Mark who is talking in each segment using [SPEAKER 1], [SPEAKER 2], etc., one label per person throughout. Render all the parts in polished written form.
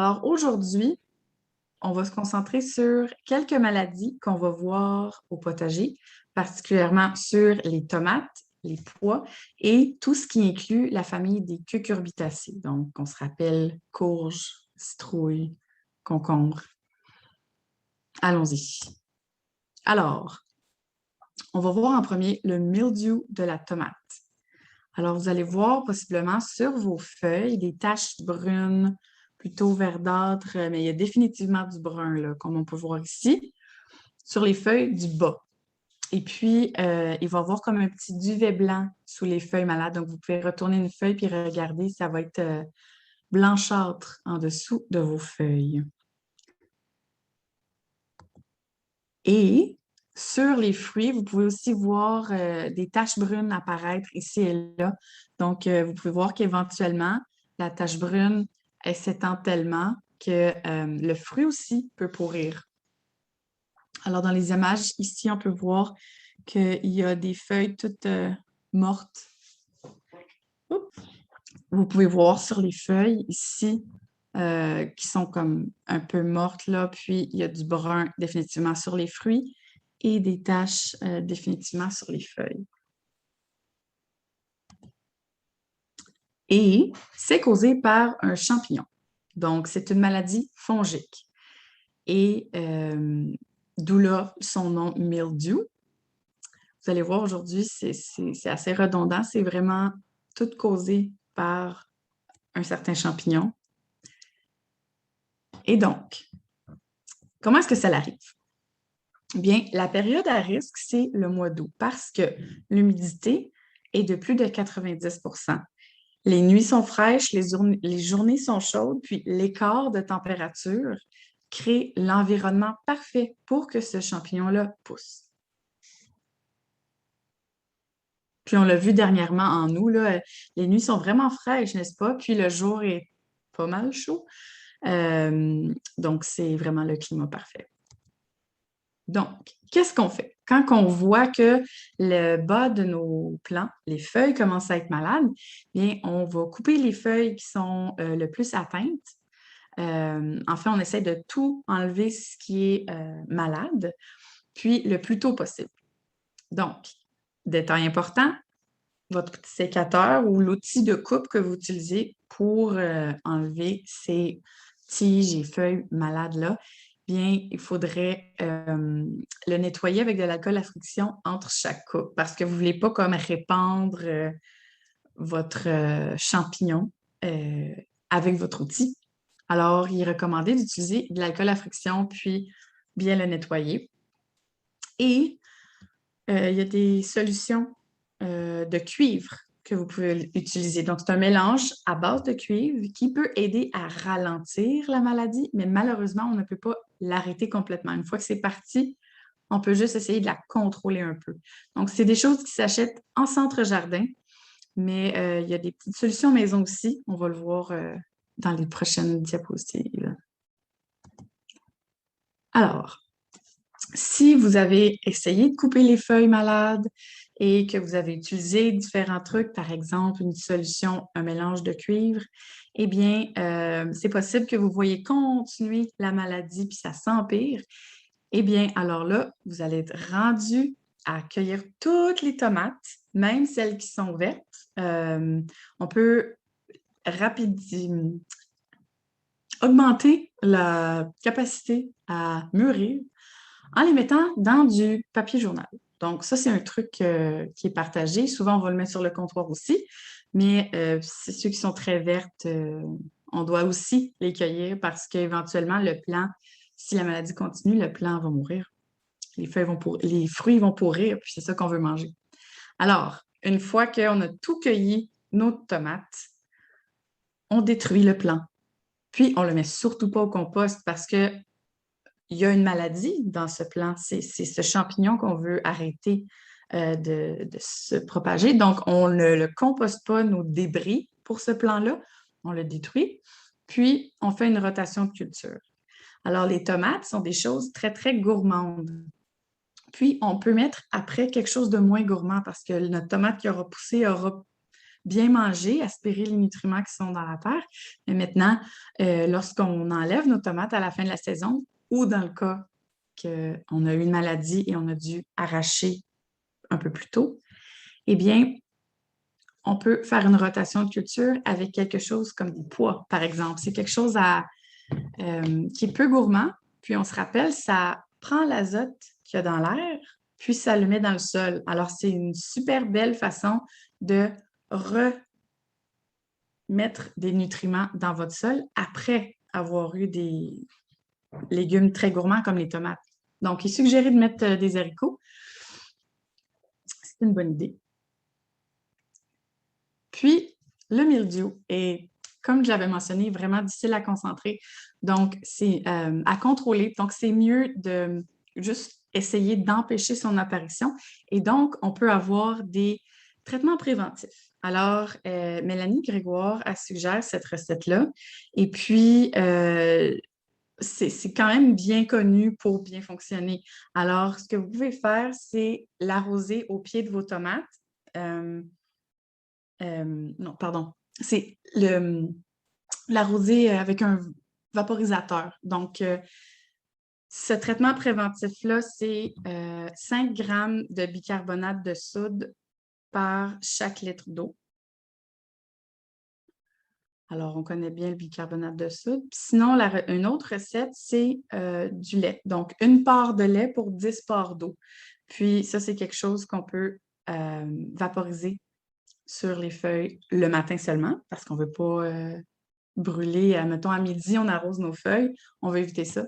[SPEAKER 1] Alors aujourd'hui, on va se concentrer sur quelques maladies qu'on va voir au potager, particulièrement sur les tomates, les pois et tout ce qui inclut la famille des cucurbitacées. Donc, on se rappelle courges, citrouilles, concombres. Allons-y. Alors, on va voir en premier le mildiou de la tomate. Alors, vous allez voir possiblement sur vos feuilles des taches brunes, plutôt verdâtres, mais il y a définitivement du brun, là, comme on peut voir ici, sur les feuilles du bas. Et puis, il va y avoir comme un petit duvet blanc sous les feuilles malades. Donc, vous pouvez retourner une feuille puis regarder, ça va être blanchâtre en dessous de vos feuilles. Et sur les fruits, vous pouvez aussi voir des taches brunes apparaître ici et là. Donc, vous pouvez voir qu'éventuellement, la tache brune, elle s'étend tellement que le fruit aussi peut pourrir. Alors, dans les images, ici, on peut voir qu'il y a des feuilles toutes mortes. Oups. Vous pouvez voir sur les feuilles ici qui sont comme un peu mortes là, puis il y a du brun définitivement sur les fruits et des taches définitivement sur les feuilles. Et c'est causé par un champignon. Donc, c'est une maladie fongique. Et d'où là son nom mildew. Vous allez voir aujourd'hui, c'est assez redondant. C'est vraiment tout causé par un certain champignon. Et donc, comment est-ce que ça arrive? Bien, la période à risque, c'est le mois d'août parce que l'humidité est de plus de 90 %. Les nuits sont fraîches, les journées sont chaudes, puis l'écart de température crée l'environnement parfait pour que ce champignon-là pousse. Puis on l'a vu dernièrement en août, là, les nuits sont vraiment fraîches, n'est-ce pas? Puis le jour est pas mal chaud. Donc, c'est vraiment le climat parfait. Donc, qu'est-ce qu'on fait? Quand on voit que le bas de nos plants, les feuilles commencent à être malades, bien, on va couper les feuilles qui sont le plus atteintes. En fait, on essaie de tout enlever ce qui est malade, puis le plus tôt possible. Donc, détail important, votre petit sécateur ou l'outil de coupe que vous utilisez pour enlever ces tiges et feuilles malades-là, bien, il faudrait le nettoyer avec de l'alcool à friction entre chaque coupe parce que vous ne voulez pas comme répandre votre champignon avec votre outil. Alors, il est recommandé d'utiliser de l'alcool à friction puis bien le nettoyer. Et il y a des solutions de cuivre que vous pouvez utiliser. Donc, c'est un mélange à base de cuivre qui peut aider à ralentir la maladie, mais malheureusement, on ne peut pas l'arrêter complètement. Une fois que c'est parti, on peut juste essayer de la contrôler un peu. Donc, c'est des choses qui s'achètent en centre-jardin, mais il y a des petites solutions maison aussi. On va le voir dans les prochaines diapositives. Alors, si vous avez essayé de couper les feuilles malades et que vous avez utilisé différents trucs, par exemple une solution, un mélange de cuivre, eh bien, c'est possible que vous voyez continuer la maladie puis ça s'empire. Eh bien, alors là, vous allez être rendu à cueillir toutes les tomates, même celles qui sont vertes. On peut rapidement augmenter la capacité à mûrir en les mettant dans du papier journal. Donc, ça, c'est un truc qui est partagé. Souvent, on va le mettre sur le comptoir aussi, mais c'est ceux qui sont très vertes, on doit aussi les cueillir parce qu'éventuellement, le plant, si la maladie continue, le plant va mourir. Les fruits vont pourrir, puis c'est ça qu'on veut manger. Alors, une fois qu'on a tout cueilli, nos tomates, on détruit le plant. Puis, on ne le met surtout pas au compost parce que il y a une maladie dans ce plant. C'est ce champignon qu'on veut arrêter de se propager. Donc, on ne le composte pas, nos débris pour ce plant-là. On le détruit. Puis, on fait une rotation de culture. Alors, les tomates sont des choses très, très gourmandes. Puis, on peut mettre après quelque chose de moins gourmand parce que notre tomate qui aura poussé aura
[SPEAKER 2] bien manger, aspirer les nutriments qui sont dans la terre. Mais maintenant, lorsqu'on enlève nos tomates à la fin de la saison, ou dans le cas qu'on a eu une maladie et on a dû arracher un peu plus tôt, eh bien, on peut faire une rotation de culture avec quelque chose comme des pois, par exemple. C'est quelque chose qui est peu gourmand, puis on se rappelle, ça prend l'azote qu'il y a dans l'air, puis ça le met dans le sol. Alors, c'est une super belle façon de remettre des nutriments dans votre sol après avoir eu des légumes très gourmands comme les tomates. Donc, il est suggéré de mettre des haricots. C'est une bonne idée. Puis, le mildiou est, comme je l'avais mentionné, vraiment difficile à concentrer. Donc, c'est à contrôler. Donc, c'est mieux de juste essayer d'empêcher son apparition. Et donc, on peut avoir des traitements préventifs. Alors, Mélanie Grégoire, elle suggère cette recette-là. Et puis, c'est quand même bien connu pour bien fonctionner. Alors, ce que vous pouvez faire, c'est l'arroser au pied de vos tomates. Non, pardon. C'est l'arroser avec un vaporisateur. Donc, ce traitement préventif-là, c'est 5 grammes de bicarbonate de soude par chaque litre d'eau. Alors, on connaît bien le bicarbonate de soude. Sinon, une autre recette, c'est du lait. Donc, 1 part de lait pour 10 parts d'eau. Puis, ça, c'est quelque chose qu'on peut vaporiser sur les feuilles le matin seulement, parce qu'on ne veut pas brûler, mettons, à midi, on arrose nos feuilles. On veut éviter ça.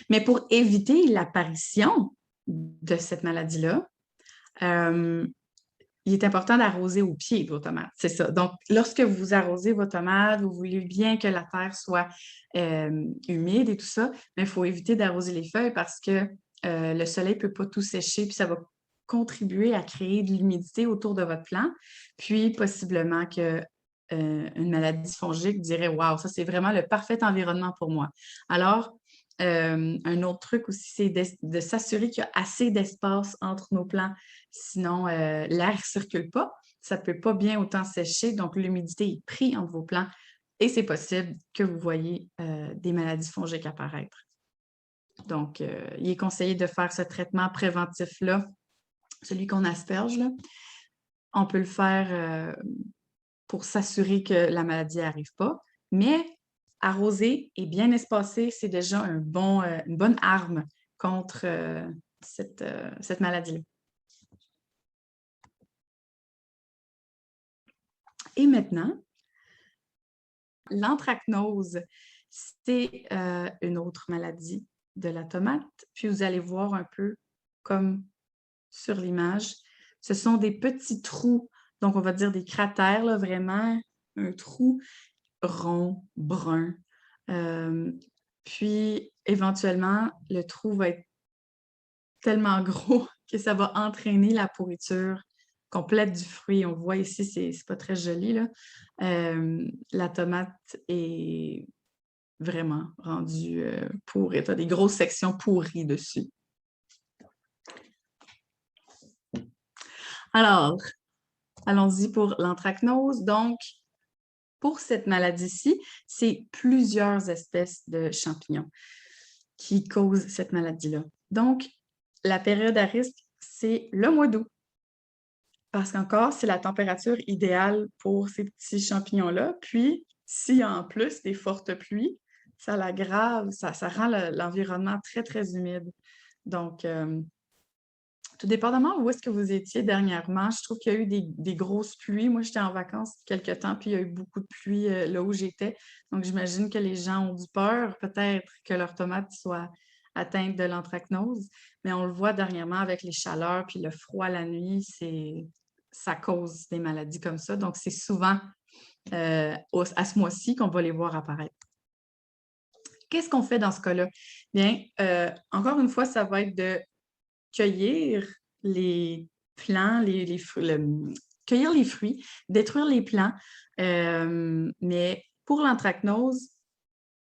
[SPEAKER 2] Mais pour éviter l'apparition de cette maladie-là, il est important d'arroser au pied de vos tomates. C'est ça. Donc, lorsque vous arrosez vos tomates, vous voulez bien que la terre soit humide et tout ça, mais il faut éviter d'arroser les feuilles parce que le soleil ne peut pas tout sécher, puis ça va contribuer à créer de l'humidité autour de votre plant, puis possiblement que une maladie fongique dirait « Wow, ça c'est vraiment le parfait environnement pour moi ». Alors, un autre truc aussi, c'est de s'assurer qu'il y a assez d'espace entre nos plants. Sinon, l'air ne circule pas. Ça ne peut pas bien autant sécher. Donc, l'humidité est prise entre vos plants et c'est possible que vous voyez des maladies fongiques apparaître. Donc, il est conseillé de faire ce traitement préventif-là, celui qu'on asperge. Là. On peut le faire pour s'assurer que la maladie n'arrive pas. Mais arroser et bien espacé, c'est déjà une bonne arme contre cette maladie-là. Et maintenant, l'anthracnose, c'est une autre maladie de la tomate. Puis vous allez voir un peu comme sur l'image, ce sont des petits trous, donc on va dire des cratères, là, vraiment un trou rond, brun. Puis éventuellement, le trou va être tellement gros que ça va entraîner la pourriture complète du fruit. On voit ici, c'est pas très joli, là. La tomate est vraiment rendue pourrie. Tu as des grosses sections pourries dessus. Alors, allons-y pour l'anthracnose. Donc, pour cette maladie-ci, c'est plusieurs espèces de champignons qui causent cette maladie-là. Donc, la période à risque, c'est le mois d'août. Parce qu'encore, c'est la température idéale pour ces petits champignons-là. Puis, s'il y a en plus des fortes pluies, ça l'aggrave, ça rend l'environnement très, très humide. Donc, tout dépendamment où est-ce que vous étiez dernièrement, je trouve qu'il y a eu des grosses pluies. Moi, j'étais en vacances quelque temps, puis il y a eu beaucoup de pluie là où j'étais. Donc, j'imagine que les gens ont du peur, peut-être que leurs tomates soient atteintes de l'anthracnose. Mais on le voit dernièrement avec les chaleurs, puis le froid la nuit, ça cause des maladies comme ça. Donc, c'est souvent à ce mois-ci qu'on va les voir apparaître. Qu'est-ce qu'on fait dans ce cas-là? Bien, encore une fois, ça va être de cueillir les plants, cueillir les fruits, détruire les plants. Mais pour l'anthracnose,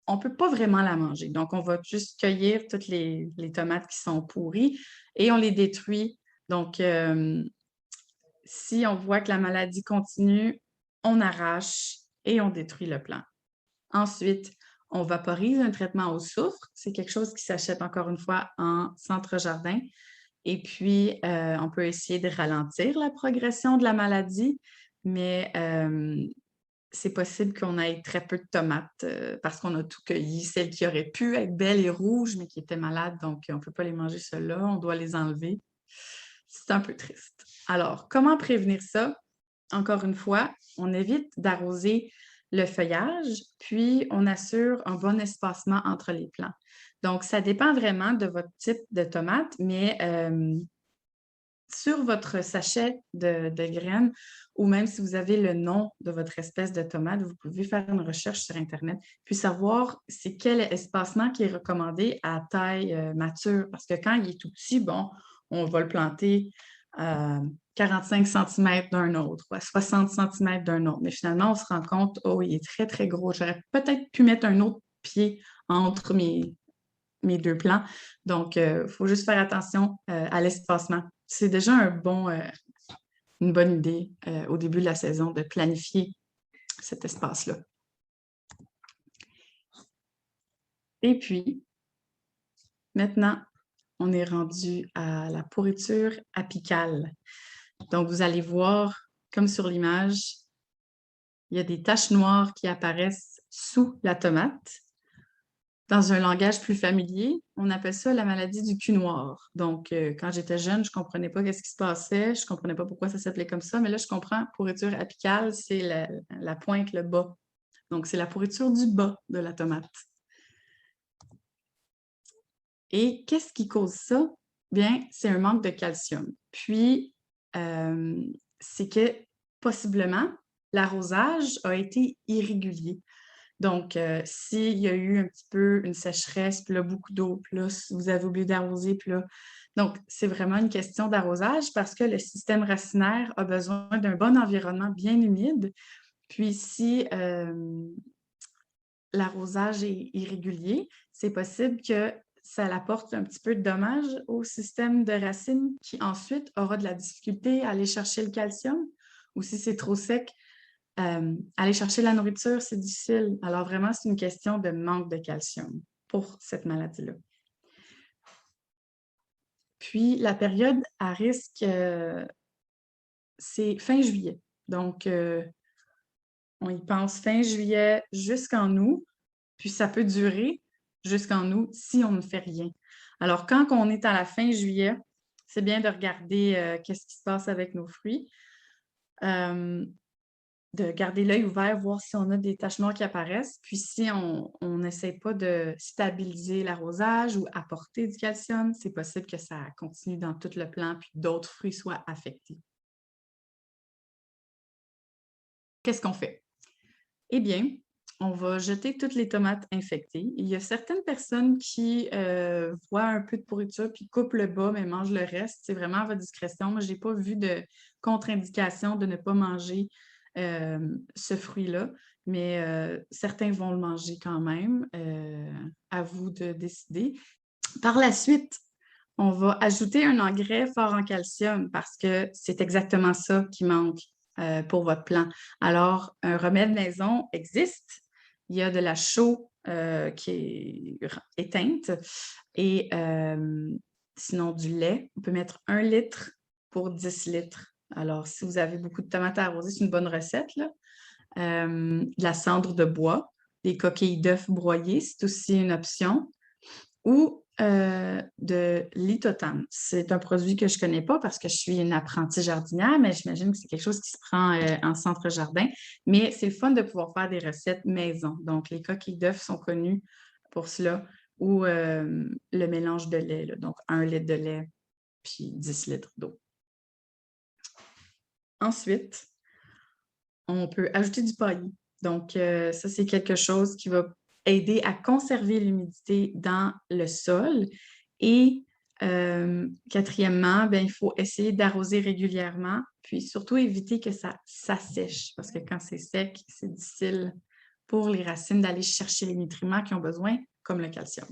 [SPEAKER 2] on ne peut pas vraiment la manger. Donc, on va juste cueillir toutes les tomates qui sont pourries et on les détruit. Donc, si on voit que la maladie continue,
[SPEAKER 1] on arrache et on détruit le plant. Ensuite, on vaporise un traitement au soufre. C'est quelque chose qui s'achète encore une fois en centre-jardin. Et puis, on peut essayer de ralentir la progression de la maladie, mais c'est possible qu'on ait très peu de tomates parce qu'on a tout cueilli. Celles qui auraient pu être belles et rouges, mais qui étaient malades, donc on ne peut pas les manger celles-là, on doit les enlever. C'est un peu triste. Alors, comment prévenir ça? Encore une fois, on évite d'arroser le feuillage, puis on assure un bon espacement entre les plants. Donc, ça dépend vraiment de votre type de tomate, mais sur votre sachet de graines, ou même si vous avez le nom de votre espèce de tomate, vous pouvez faire une recherche sur Internet, puis savoir c'est quel espacement qui est recommandé à taille mature. Parce que quand il est tout petit, bon, on va le planter 45 cm d'un autre, ou à 60 cm d'un autre. Mais finalement, on se rend compte, oh, il est très, très gros. J'aurais peut-être pu mettre un autre pied entre mes deux plants. Donc, il faut juste faire attention à l'espacement. C'est déjà une bonne idée au début de la saison de planifier cet espace-là. Et puis, maintenant, on est rendu à la pourriture apicale. Donc, vous allez voir, comme sur l'image, il y a des taches noires qui apparaissent sous la tomate. Dans un langage plus familier, on appelle ça la maladie du cul noir. Donc, quand j'étais jeune, je ne comprenais pas ce qui se passait, je ne comprenais pas pourquoi ça s'appelait comme ça, mais là, je comprends, pourriture apicale, c'est la pointe, le bas. Donc, c'est la pourriture du bas de la tomate. Et qu'est-ce qui cause ça? Bien, c'est un manque de calcium. Puis, c'est que possiblement, l'arrosage a été irrégulier. Donc, s'il y a eu un petit peu une sécheresse, puis là, beaucoup d'eau, puis là, si vous avez oublié d'arroser, puis là... Donc, c'est vraiment une question d'arrosage parce que le système racinaire a besoin d'un bon environnement bien humide. Puis, si l'arrosage est irrégulier, c'est possible que ça apporte un petit peu de dommages au système de racines qui ensuite aura de la difficulté à aller chercher le calcium. Ou si c'est trop sec, aller chercher la nourriture, c'est difficile. Alors vraiment, c'est une question de manque de calcium pour cette maladie-là. Puis, la période à risque, c'est fin juillet. Donc, on y pense fin juillet jusqu'en août, puis ça peut durer jusqu'en août si on ne fait rien. Alors, quand on est à la fin juillet, c'est bien de regarder qu'est-ce qui se passe avec nos fruits. De garder l'œil ouvert, voir si on a des taches noires qui apparaissent. Puis si on n'essaie pas de stabiliser l'arrosage ou apporter du calcium, c'est possible que ça continue dans tout le plant puis d'autres fruits soient affectés. Qu'est-ce qu'on fait? Eh bien, on va jeter toutes les tomates infectées. Il y a certaines personnes qui voient un peu de pourriture puis coupent le bas, mais mangent le reste. C'est vraiment à votre discrétion. Moi, je n'ai pas vu de contre-indication de ne pas manger ce fruit-là, mais certains vont le manger quand même. À vous de décider. Par la suite, on va ajouter un engrais fort en calcium parce que c'est exactement ça qui manque pour votre plant. Alors, un remède maison existe. Il y a de la chaux qui est éteinte et sinon du lait. On peut mettre 1 litre pour 10 litres. Alors, si vous avez beaucoup de tomates à arroser, c'est une bonne recette, là. De la cendre de bois, des coquilles d'œufs broyées, c'est aussi une option. Ou de l'itotane. C'est un produit que je ne connais pas parce que je suis une apprentie jardinière, mais j'imagine que c'est quelque chose qui se prend en centre-jardin. Mais c'est le fun de pouvoir faire des recettes maison. Donc, les coquilles d'œufs sont connues pour cela. Ou le mélange de lait, là. Donc 1 litre de lait puis 10 litres d'eau. Ensuite, on peut ajouter du paillis. Donc, ça, c'est quelque chose qui va aider à conserver l'humidité dans le sol. Et quatrièmement, bien, il faut essayer d'arroser régulièrement, puis surtout éviter que ça sèche, parce que quand c'est sec, c'est difficile pour les racines d'aller chercher les nutriments qu'ils ont besoin, comme le calcium.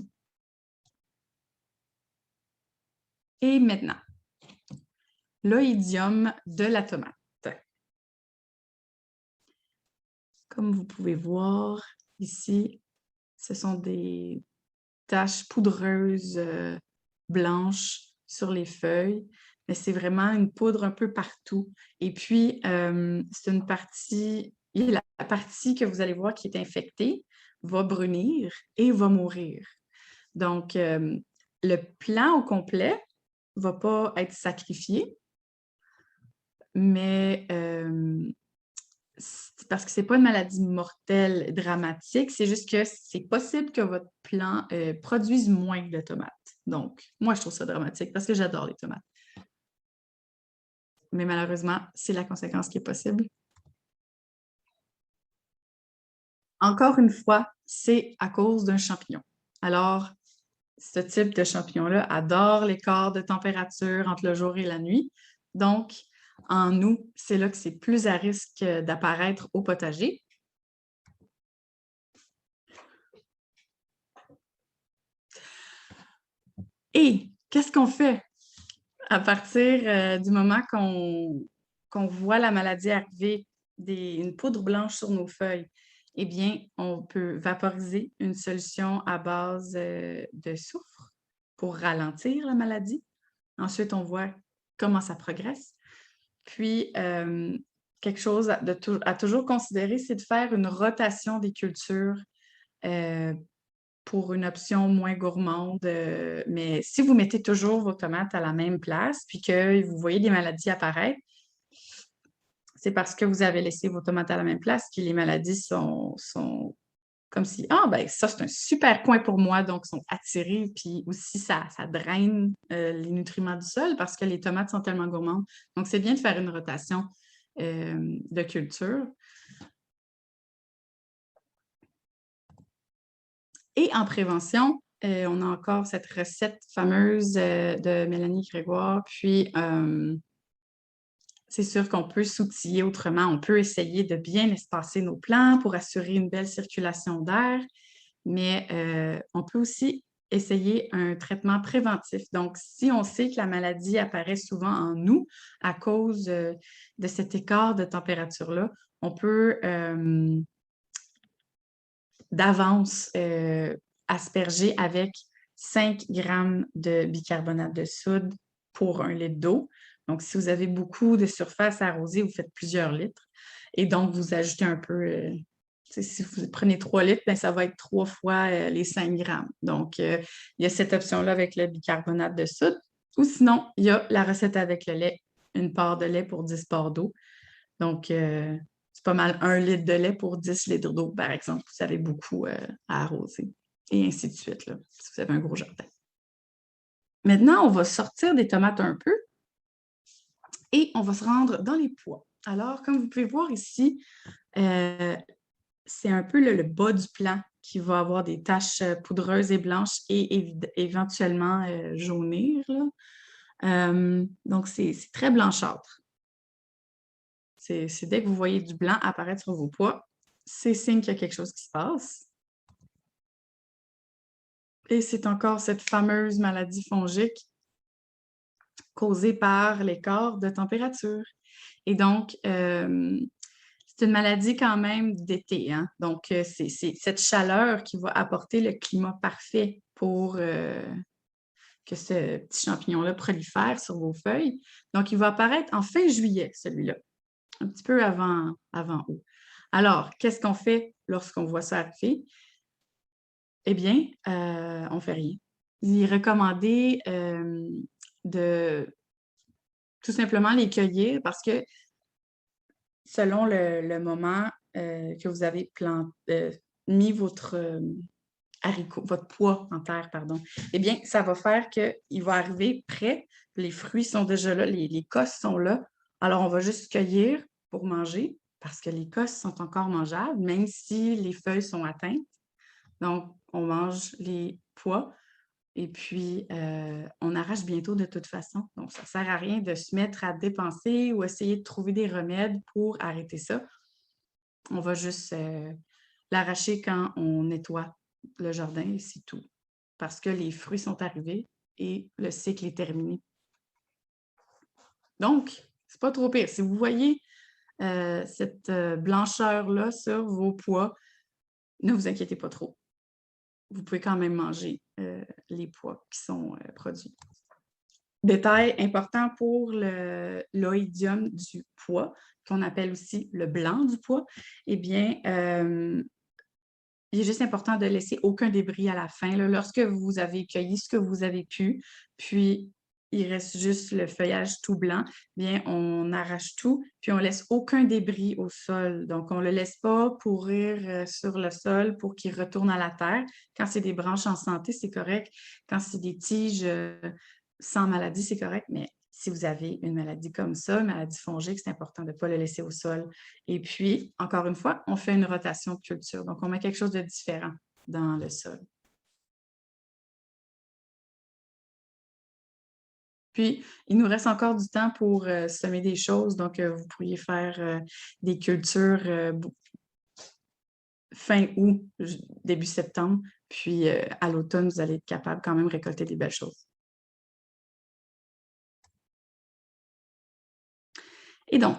[SPEAKER 1] Et maintenant, l'oïdium de la tomate. Comme vous pouvez voir ici, ce sont des taches poudreuses blanches sur les feuilles, mais c'est vraiment une poudre un peu partout. Et puis, c'est une partie, la partie que vous allez voir qui est infectée va brunir et va mourir. Donc, le plant au complet ne va pas être sacrifié, mais parce que ce n'est pas une maladie mortelle dramatique, c'est juste que c'est possible que votre plant produise moins de tomates. Donc, moi, je trouve ça dramatique parce que j'adore les tomates. Mais malheureusement, c'est la conséquence qui est possible. Encore une fois, c'est à cause d'un champignon. Alors, ce type de champignon-là adore l'écart de température entre le jour et la nuit. Donc, en août, c'est là que c'est plus à risque d'apparaître au potager. Et qu'est-ce qu'on fait à partir du moment qu'on voit la maladie arriver, une poudre blanche sur nos feuilles? Eh bien, on peut vaporiser une solution à base de soufre pour ralentir la maladie. Ensuite, on voit comment ça progresse. Puis, quelque chose à toujours considérer, c'est de faire une rotation des cultures pour une option moins gourmande. Mais si vous mettez toujours vos tomates à la même place, puis que vous voyez des maladies apparaître, c'est parce que vous avez laissé vos tomates à la même place, puis les maladies sont comme si, ah, ben ça, c'est un super coin pour moi, donc ils sont attirés, puis aussi, ça draine les nutriments du sol parce que les tomates sont tellement gourmandes. Donc, c'est bien de faire une rotation de culture. Et en prévention, on a encore cette recette fameuse de Mélanie Grégoire, puis c'est sûr qu'on peut s'outiller autrement. On peut essayer de bien espacer nos plants pour assurer une belle circulation d'air, mais on peut aussi essayer un traitement préventif. Donc, si on sait que la maladie apparaît souvent en nous à cause de cet écart de température-là, on peut d'avance asperger avec 5 grammes de bicarbonate de soude pour 1 litre d'eau. Donc, si vous avez beaucoup de surface à arroser, vous faites plusieurs litres. Et donc, vous ajoutez un peu, si vous prenez 3 litres, bien, ça va être 3 fois les 5 grammes. Donc, il y a cette option-là avec le bicarbonate de soude. Ou sinon, il y a la recette avec le lait, une part de lait pour 10 parts d'eau. Donc, c'est pas mal 1 litre de lait pour 10 litres d'eau, par exemple. Vous avez beaucoup à arroser. Et ainsi de suite, là, si vous avez un gros jardin. Maintenant, on va sortir des tomates un peu et on va se rendre dans les pois. Alors, comme vous pouvez voir ici, c'est un peu le bas du plant qui va avoir des taches poudreuses et blanches et éventuellement jaunir. Donc, c'est très blanchâtre. C'est dès que vous voyez du blanc apparaître sur vos pois, c'est signe qu'il y a quelque chose qui se passe. Et c'est encore cette fameuse maladie fongique causée par l'écart de température. Et donc, c'est une maladie quand même d'été. Hein? Donc, c'est cette chaleur qui va apporter le climat parfait pour que ce petit champignon-là prolifère sur vos feuilles. Donc, il va apparaître en fin juillet, celui-là, un petit peu avant août. Alors, qu'est-ce qu'on fait lorsqu'on voit ça arriver? Eh bien, on ne fait rien. Il est recommandé de tout simplement les cueillir parce que selon le moment que vous avez mis votre haricot, votre pois en terre, pardon, eh bien, ça va faire qu'il va arriver prêt. Les fruits sont déjà là, les cosses sont là. Alors, on va juste cueillir pour manger parce que les cosses sont encore mangeables, même si les feuilles sont atteintes. Donc, on mange les pois et puis on arrache bientôt de toute façon. Donc, ça ne sert à rien de se mettre à dépenser ou essayer de trouver des remèdes pour arrêter ça. On va juste l'arracher quand on nettoie le jardin et c'est tout. Parce que les fruits sont arrivés et le cycle est terminé. Donc, c'est pas trop pire. Si vous voyez cette blancheur-là sur vos pois, ne vous inquiétez pas trop. Vous pouvez quand même manger les pois qui sont produits. Détail important pour l'oïdium du pois, qu'on appelle aussi le blanc du pois, eh bien, il est juste important de laisser aucun débris à la fin. Là, lorsque vous avez cueilli ce que vous avez pu, puis il reste juste le feuillage tout blanc, bien, on arrache tout, puis on laisse aucun débris au sol. Donc, on ne le laisse pas pourrir sur le sol pour qu'il retourne à la terre. Quand c'est des branches en santé, c'est correct. Quand c'est des tiges sans maladie, c'est correct, mais si vous avez une maladie comme ça, une maladie fongique, c'est important de ne pas le laisser au sol. Et puis, encore une fois, on fait une rotation de culture. Donc, on met quelque chose de différent dans le sol. Puis, il nous reste encore du temps pour semer des choses. Donc, vous pourriez faire des cultures fin août, début septembre. Puis, à l'automne, vous allez être capable quand même de récolter des belles choses. Et donc,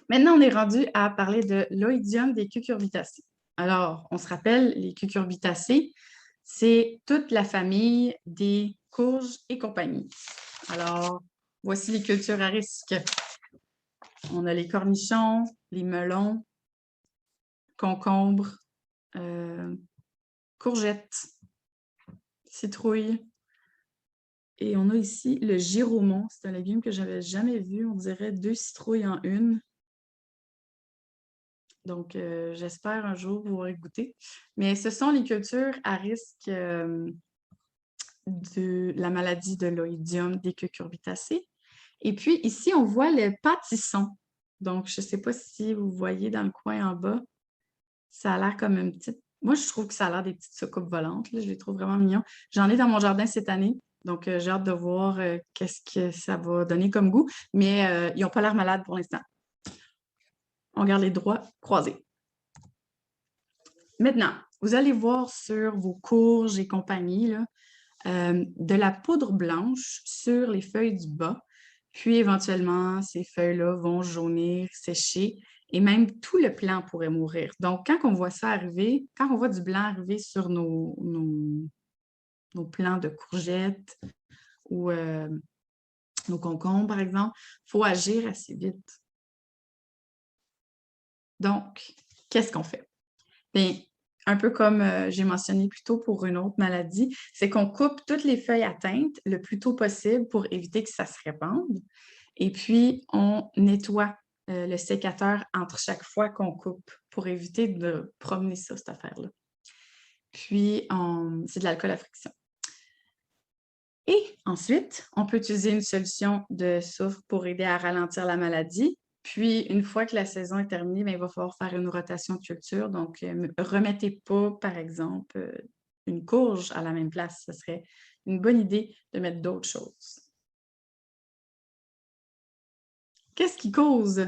[SPEAKER 1] maintenant, on est rendu à parler de l'oïdium des cucurbitacées. Alors, on se rappelle, les cucurbitacées, c'est toute la famille des courges et compagnie. Alors, voici les cultures à risque. On a les cornichons, les melons, concombres, courgettes, citrouilles. Et on a ici le giromon. C'est un légume que je n'avais jamais vu. On dirait 2 citrouilles en une. Donc, j'espère un jour vous aurez goûté. Mais ce sont les cultures à risque de la maladie de l'oïdium des cucurbitacées. Et puis, ici, on voit le pâtisson. Donc, je ne sais pas si vous voyez dans le coin en bas, ça a l'air comme une petite... Moi, je trouve que ça a l'air des petites soucoupes volantes. Là. Je les trouve vraiment mignons. J'en ai dans mon jardin cette année. Donc, j'ai hâte de voir qu'est-ce que ça va donner comme goût. Mais ils n'ont pas l'air malades pour l'instant. On garde les doigts croisés. Maintenant, vous allez voir sur vos courges et compagnie là, de la poudre blanche sur les feuilles du bas. Puis, éventuellement, ces feuilles-là vont jaunir, sécher et même tout le plant pourrait mourir. Donc, quand on voit ça arriver, quand on voit du blanc arriver sur nos plants de courgettes ou nos concombres, par exemple, il faut agir assez vite. Donc, qu'est-ce qu'on fait? Bien, un peu comme j'ai mentionné plus tôt pour une autre maladie, c'est qu'on coupe toutes les feuilles atteintes le plus tôt possible pour éviter que ça se répande. Et puis, on nettoie le sécateur entre chaque fois qu'on coupe pour éviter de promener ça, cette affaire-là. Puis, c'est de l'alcool à friction. Et ensuite, on peut utiliser une solution de soufre pour aider à ralentir la maladie. Puis, une fois que la saison est terminée, bien, il va falloir faire une rotation de culture. Donc, ne remettez pas, par exemple, une courge à la même place. Ce serait une bonne idée de mettre d'autres choses. Qu'est-ce qui cause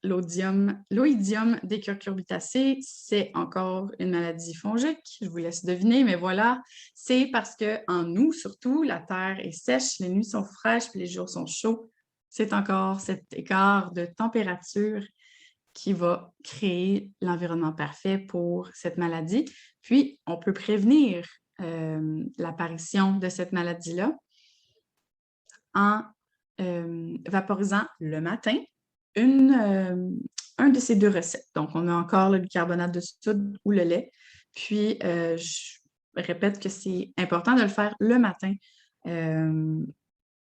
[SPEAKER 1] l'oïdium des cucurbitacées? C'est encore une maladie fongique, je vous laisse deviner, mais voilà, c'est parce qu'en août, surtout, la terre est sèche, les nuits sont fraîches, puis les jours sont chauds. C'est encore cet écart de température qui va créer l'environnement parfait pour cette maladie. Puis, on peut prévenir l'apparition de cette maladie-là en vaporisant le matin un de ces deux recettes. Donc, on a encore le bicarbonate de soude ou le lait. Puis, je répète que c'est important de le faire le matin.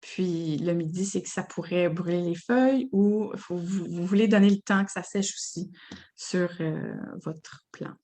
[SPEAKER 1] Puis, le midi, c'est que ça pourrait brûler les feuilles ou vous voulez donner le temps que ça sèche aussi sur votre plant.